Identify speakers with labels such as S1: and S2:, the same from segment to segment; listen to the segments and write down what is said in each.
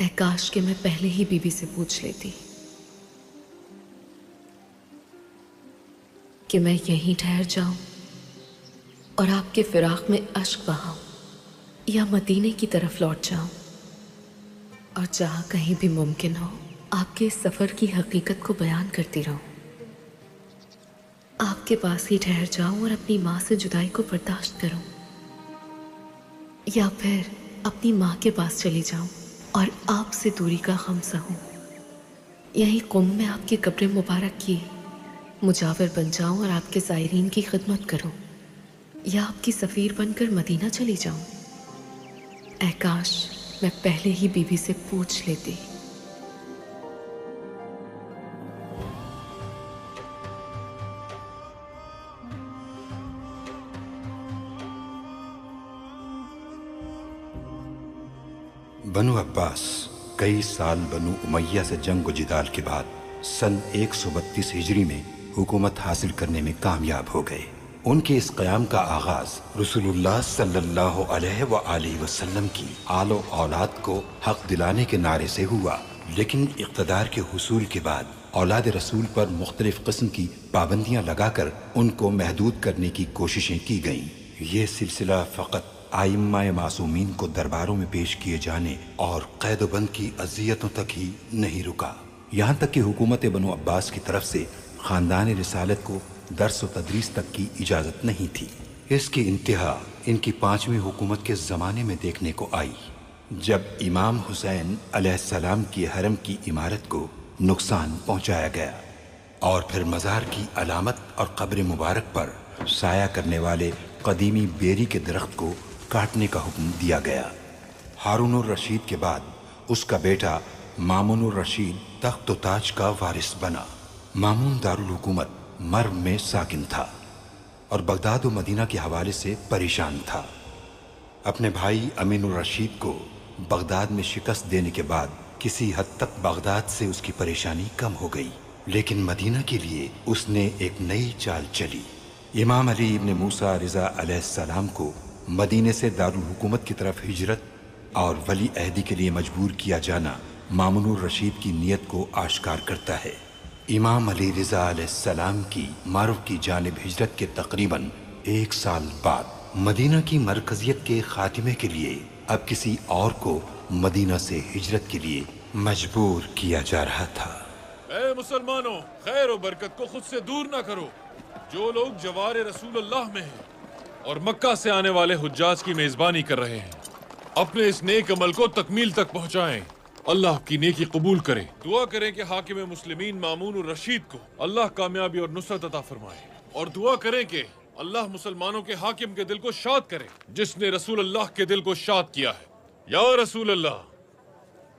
S1: اے کاش کہ میں پہلے ہی بیوی سے پوچھ لیتی کہ میں یہیں ٹھہر جاؤں اور آپ کے فراق میں اشک بہاؤں، یا مدینے کی طرف لوٹ جاؤں، اور جہاں کہیں بھی ممکن ہو آپ کے اس سفر کی حقیقت کو بیان کرتی رہوں، آپ کے پاس ہی ٹھہر جاؤں اور اپنی ماں سے جدائی کو برداشت کروں، یا پھر اپنی ماں کے پاس چلی جاؤں اور آپ سے دوری کا غم سہوں، یہیں قم میں آپ کی قبر مبارک کی مجاور بن جاؤں اور آپ کے زائرین کی خدمت کروں، یا آپ کی سفیر بن کر مدینہ چلی جاؤں۔ اے کاش میں پہلے ہی بیوی سے پوچھ لیتی۔
S2: بنو عباس کئی سال بنو امیہ سے جنگ و جدال کے بعد سن 132 ہجری میں حکومت حاصل کرنے میں کامیاب ہو گئے۔ ان کے اس قیام کا آغاز رسول اللہ صلی اللہ علیہ وآلہ وسلم کی آل و اولاد کو حق دلانے کے نعرے سے ہوا، لیکن اقتدار کے حصول کے بعد اولاد رسول پر مختلف قسم کی پابندیاں لگا کر ان کو محدود کرنے کی کوششیں کی گئیں۔ یہ سلسلہ فقط آئمہ معصومین کو درباروں میں پیش کیے جانے اور قید و بند کی اذیتوں تک ہی نہیں رکا، یہاں تک کہ حکومت بنو عباس کی طرف سے خاندان رسالت کو درس و تدریس تک کی اجازت نہیں تھی۔ اس کی انتہا ان کی 5ویں حکومت کے زمانے میں دیکھنے کو آئی، جب امام حسین علیہ السلام کی حرم کی عمارت کو نقصان پہنچایا گیا اور پھر مزار کی علامت اور قبر مبارک پر سایہ کرنے والے قدیمی بیری کے درخت کو کاٹنے کا حکم دیا گیا۔ ہارون الرشید کے بعد اس کا بیٹا مامون الرشید تخت و تاج کا وارث بنا۔ مامون دارالحکومت مرو میں ساکن تھا اور بغداد و مدینہ کے حوالے سے پریشان تھا۔ اپنے بھائی امین الرشید کو بغداد میں شکست دینے کے بعد کسی حد تک بغداد سے اس کی پریشانی کم ہو گئی، لیکن مدینہ کے لیے اس نے ایک نئی چال چلی۔ امام علی ابن موسیٰ رضا علیہ السلام کو مدینے سے دارالحکومت کی طرف ہجرت اور ولی عہدی کے لیے مجبور کیا جانا مامون الرشید کی نیت کو آشکار کرتا ہے۔ امام علی رضا علیہ السلام کی مرو کی جانب ہجرت کے تقریباً 1 سال بعد مدینہ کی مرکزیت کے خاتمے کے لیے اب کسی اور کو مدینہ سے ہجرت کے لیے مجبور کیا جا رہا تھا۔
S3: اے مسلمانوں، خیر و برکت کو خود سے دور نہ کرو۔ جو لوگ جوار رسول اللہ میں ہیں اور مکہ سے آنے والے حجاج کی میزبانی کر رہے ہیں، اپنے اس نیک عمل کو تکمیل تک پہنچائیں۔ اللہ کی نیکی قبول کرے۔ دعا کریں کہ حاکم مسلمین مامون الرشید کو اللہ کامیابی اور نصرت عطا فرمائے، اور دعا کریں کہ اللہ مسلمانوں کے حاکم کے دل کو شاد کرے جس نے رسول اللہ کے دل کو شاد کیا ہے۔ یا رسول اللہ،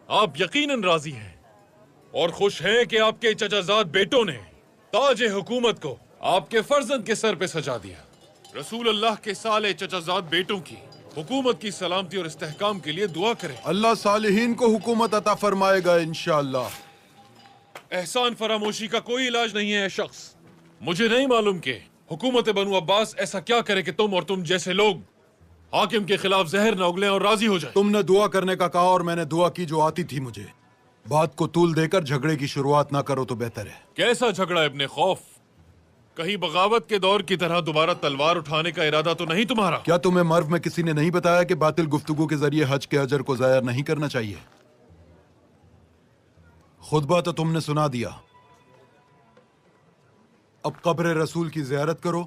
S3: آپ یقیناً راضی ہیں اور خوش ہیں کہ آپ کے چچا زاد بیٹوں نے تاج حکومت کو آپ کے فرزند کے سر پہ سجا دیا۔ رسول اللہ کے صالح چچا زاد بیٹوں کی حکومت کی سلامتی اور استحکام کے لیے دعا کریں۔
S4: اللہ صالحین کو حکومت عطا فرمائے گا انشاءاللہ۔
S3: احسان فراموشی کا کوئی علاج نہیں ہے اے شخص۔ مجھے نہیں معلوم کہ حکومت بنو عباس ایسا کیا کرے کہ تم اور تم جیسے لوگ حاکم کے خلاف زہر نہ اگلیں اور راضی ہو جائیں۔
S4: تم نے دعا کرنے کا کہا اور میں نے دعا کی جو آتی تھی مجھے۔ بات کو طول دے کر جھگڑے کی شروعات نہ کرو تو بہتر ہے۔
S3: کیسا جھگڑا ابن خوف؟ کہیں بغاوت کے دور کی طرح دوبارہ تلوار اٹھانے کا ارادہ تو نہیں تمہارا؟
S4: کیا تمہیں مرو میں کسی نے نہیں بتایا کہ باطل گفتگو کے ذریعے حج کے اجر کو ضائع نہیں کرنا چاہیے؟ خطبہ تو تم نے سنا دیا، اب قبر رسول کی زیارت کرو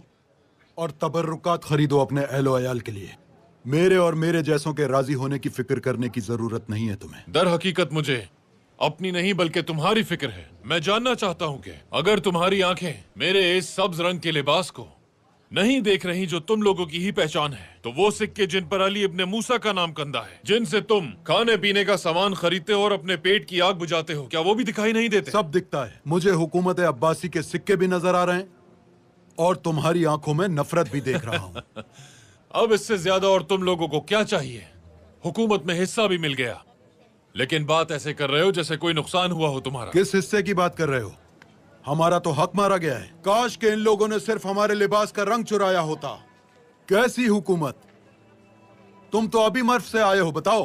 S4: اور تبرکات خریدو اپنے اہل و عیال کے لیے۔ میرے اور میرے جیسوں کے راضی ہونے کی فکر کرنے کی ضرورت نہیں ہے تمہیں۔
S3: در حقیقت مجھے اپنی نہیں بلکہ تمہاری فکر ہے۔ میں جاننا چاہتا ہوں کہ اگر تمہاری آنکھیں میرے اس سبز رنگ کے لباس کو نہیں دیکھ رہی جو تم لوگوں کی ہی پہچان ہے، تو وہ سکے جن پر علی ابن موسیٰ کا نام کندہ ہے، جن سے تم کھانے پینے کا سامان خریدتے ہو اور اپنے پیٹ کی آگ بجھاتے ہو، کیا وہ بھی دکھائی نہیں دیتے؟
S4: سب دکھتا ہے۔ مجھے حکومت عباسی کے سکے بھی نظر آ رہے ہیں اور تمہاری آنکھوں میں نفرت بھی دیکھ رہا ہوں۔
S3: اب اس سے زیادہ اور تم لوگوں کو کیا چاہیے؟ حکومت میں حصہ بھی مل گیا، لیکن بات ایسے کر رہے ہو جیسے کوئی نقصان ہوا ہو تمہارا۔
S4: کس حصے کی بات کر رہے ہو؟ ہمارا تو حق مارا گیا ہے۔ کاش کہ ان لوگوں نے صرف ہمارے لباس کا رنگ چرایا ہوتا۔ کیسی حکومت؟ تم تو ابھی مرو سے آئے ہو، بتاؤ